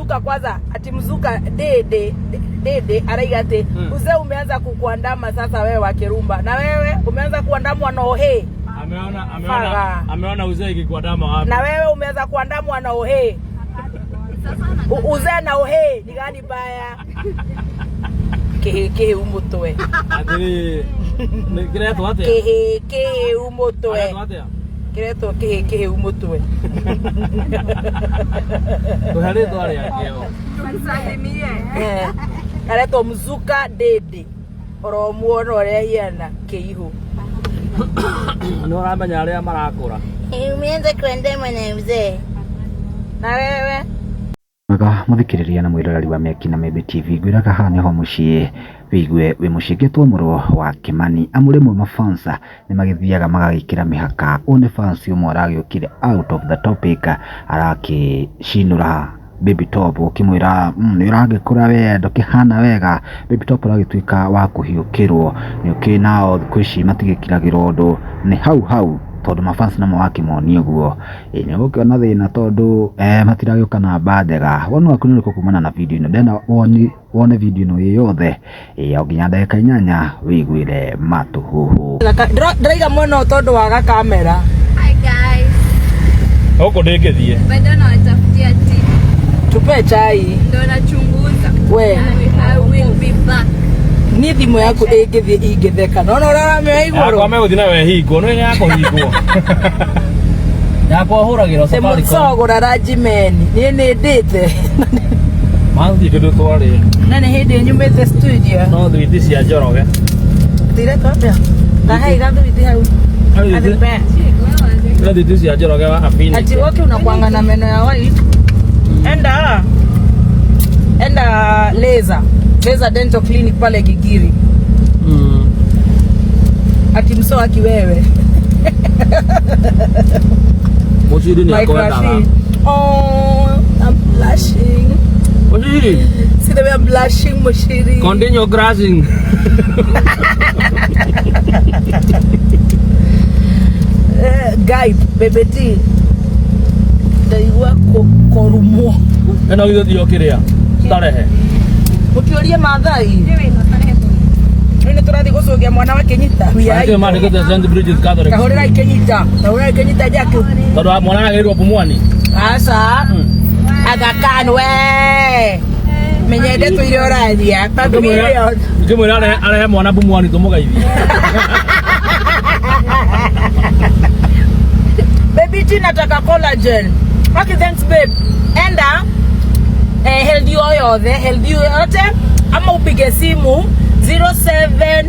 mzuka kwanza, ati mzuka dede araigate. Uzee umeanza kukuandama sasa wewe wa Kirumba. Na wewe umeanza kuandamwa na ohe. Ameona uzee ikikuandama wapi? Na wewe umeanza kuandamwa na ohe. Uzee na ohe ni gani baya? Kehe umutwe. Atiri kireto atia? Kehe umutwe. Kireto kehe umutwe. Tuhari twari akeo. Tusalimie. Kareto mzuka dede. Oro muono rehiana keihu. No ramenya aria marakura. Umeanza kuandama na mzee. Na wewe? Mwega muthikiriria na mwiroreri wa Meki na Mebe TV gwiraga haha niho mucii wigwe wi mucingetwo muro wa Kimani amuremwe mafansa ni magithiaga magagikira mihaka one fansi umwe aragiukire out of the topic arakicinura Baby Top ukimwira ni uragikura wendo kihana wega Baby Top aragituika wa kuhiukirwo ni ukinao kwishi matigikiragira undu ni hau tondu mafans na mwaki moni uguo ni gukiona thina tondu matiragioka na bandega wonu wakuniriko kumana na video ino ndena wone video ino yothe oginya ndagika 8 wigwire matu huhu ndaiga muno tondu waga kamera. Hi guys. Huko ndegethie Bado na watafutia tea. Tupe chai. Ndio nachunguza. We. I will be back. Ni thimu yaku ingitheka no urarame iguru yakwa meguthina we hingo no yako hingo yakwa huragira Safaricom semugora rajimeni ni ndite manzi kindu twari nani hindi nyumite studio no thwiti cia Njoroge tire twapia na hai gathwiti hau ila thwiti cia Njoroge wa hapini ati woki unakuanga na meno ya white enda laser dental clinic pale Gigiri. Ati msoa kiwewe. Mochiri ni akwenda. Oh, I'm blushing. Mochiri. See the way I'm blushing, Mochiri. Continue grassing. Guy, baby T. Ndaiwa korumo. Ena hiyo ndio kiria. Tarehe. Ukioria Maathai. Nini turathi gucugia mwana wa Kenyita. Ndio maana niko St Bridget Catholic. Kahorera Kenyita. Kahorera Kenyita jake. Tondu mwana agerirwo Pumwani. Asa. Aga Khan we. Menyende tu ile orathia. Ngimwira arehe mwana Pumwani tumugeithie. Baby T nataka collagen. Okay, thanks babe. Enda healthy oil the healthy yote ama upige simu 07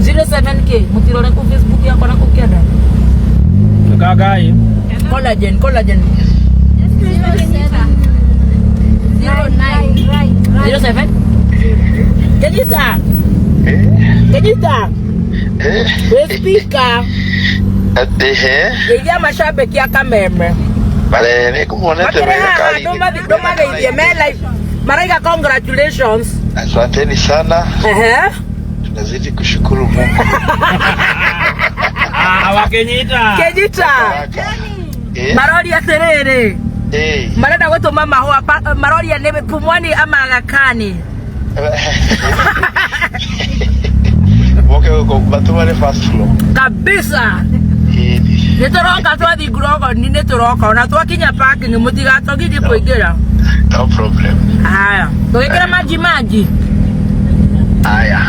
07k mutirore ku Facebook yako na kukienda Kagai collagen 07 Kenita we speaker ya mashabiki ya Kameme Vale, ni kumuonete wega kali. Doma geithie me live. Maraiga congratulations. Asanteni sana. Tunazidi kushukuru Mungu. Wakenyita. Marori aterere. Marenda gutuma mahua marori ne Pumwani ama Aga Khan. Woke uko batuma ne fast flow. Kabisa. Nitoroka twathi Grogo ni nitoroka na twakinya parking mutigatogithi kuingira. No problem. Haya, tugikira maji. Haya.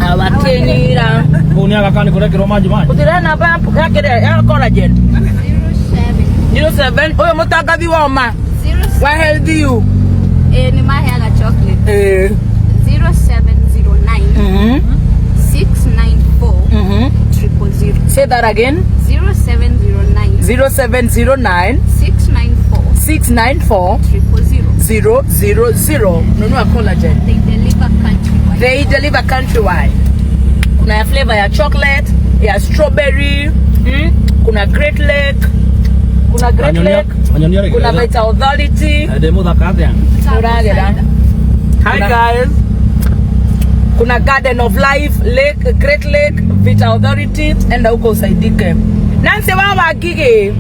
Awakenyira. Kuni Aga Khan kurekirwo maji. Utira na bampu yakire ya collagen. 07. Oyo mutangathi wa ma. Wa healthy you. Ni maheaga chocolate. 0709 694 000. Say that again. 0709 694 000. Nunua collagen. They deliver countrywide. Kuna ya flavor ya chocolate, ya strawberry, kuna Great Lake, kuna Vital Authority. Hi guys. Kuna Garden of Life, Great Lake, Vital Authority, enda huko usaidike. Nansi wawa gige.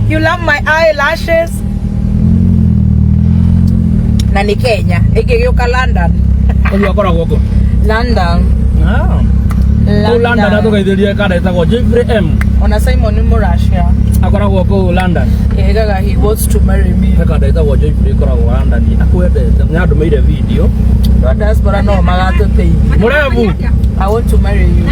You love my eyelashes. Na ni Kenya. Ikigeuka London. Huyu akora huko. London. London atoka ithiria kada itagwo Jeffrey M. Ona Simon ni Russia. Akora huko London. Egaga he wants to marry me. Kada itagwo Jeffrey akora London. Akwendete. Nyandu meire video. What diaspora no magatuteithia. Murevu. I want to marry you.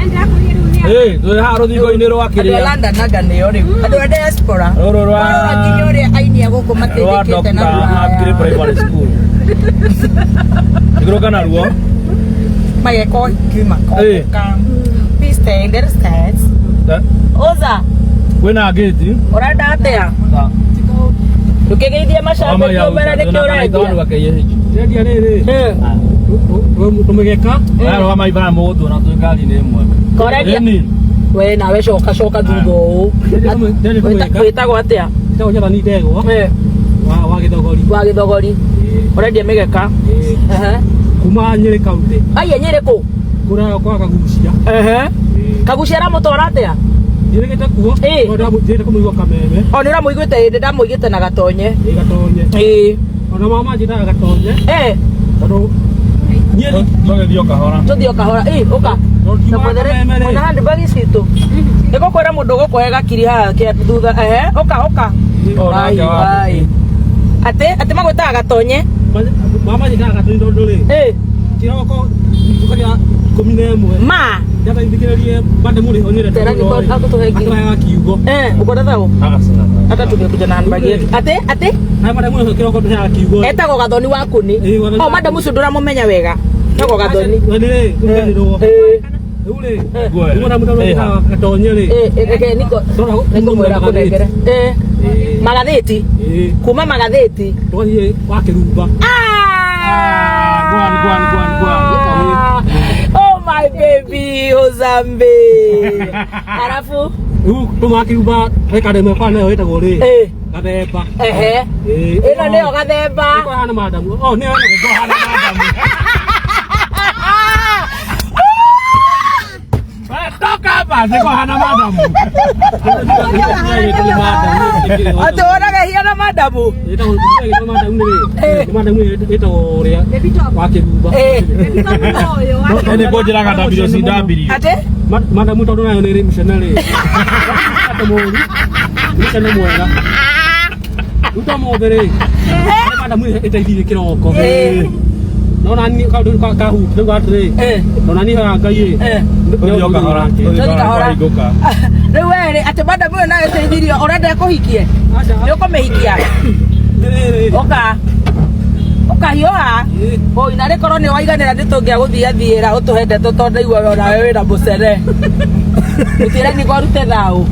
Eh, twe haro thiko-ini rwa kiria. London naga nio riu. Andu a diaspora. Roro rwa. Nginya uri ainia guku matithikite na Akire primary school. Igro kana ruo. Mageko kima ko. Please stay there stands. Oza. Kwina gate. Urenda atia? Tukigeithia macambio kiumera ni kiurendia. Ndia riri. Tumegeka. Aro wa maibara mutu na twikari ni imwe. Koredia. We nawe coka thutha uu. Witagwo atia? Ito nyata ni ndegwa. Wa Githogori. Wa Githogori. Urendia migeka. Kuma Nyeri County. Aya Nyeri ku? Kura kwa Kagucia. Kagucia ra mutwara atia? Ndirigete kuo. Nda mutire kumuigwa Kameme. O nira muiguite ndi ndamuigite na Gatonye. Gatonye. Ona mama njita Gatonye. Tondu Nyeri tugethio kahora. Tuthio kahora. Uka. Na mwethere ona handi bagi citu. Iko kwera mundu gukwega kiri ha ke thutha uka. Ai. Ate magwita Gatonye. Mama njita Gatonye tondu ri. Kiroko tukaria 11. Ma. Ndaba indikirerie bande muri onire. Tera ni ko akutuhengi. Atuya kiugo. Uko thao. Ata tugekuja na handbag yetu. Ate? Na bande muri kiroko tuya kiugo. Etagwo Gathoni waku ni. O madam ucio nduramumenya wega. Etagwo Gathoni. Wenire kugenirwo. Ule. Ngona mutamenya Gatonye ri. Niko mwera kunengere. Magatheti. Kuma magatheti. Twathie wa Kirumba. Gwan. Oh my baby, Ozambe. Alafu tuma Kirumba ekade mefa nayo etagwo ri. Gathemba. Ino nio Gathemba. Iko hana madam. Oh nio iko hana madam. Toka hapa, niko hana madam. Ate onaga hiana madamu. Ito madam ni. Madam ni ito ria. Wa Kirumba. Ene bojira ga dabiro si dabiri. Ate? Madam tondu nayo ni missionary. Ate mori. Missionary mwega. Uto modere. Madam ni itaithire kiroko. Nona ni ka hu ndu atre. Nona ni ha ngai. Ndio kahora. Riu were ate madam we nayo teithirio urenda kuhikie. Ni ukumihikia. Oka hiyoha. O inare korwo ni waiganira nditungia guthiathiira utuhende tutonde igwa nawe wira mucere. Utire ni gwarute thau.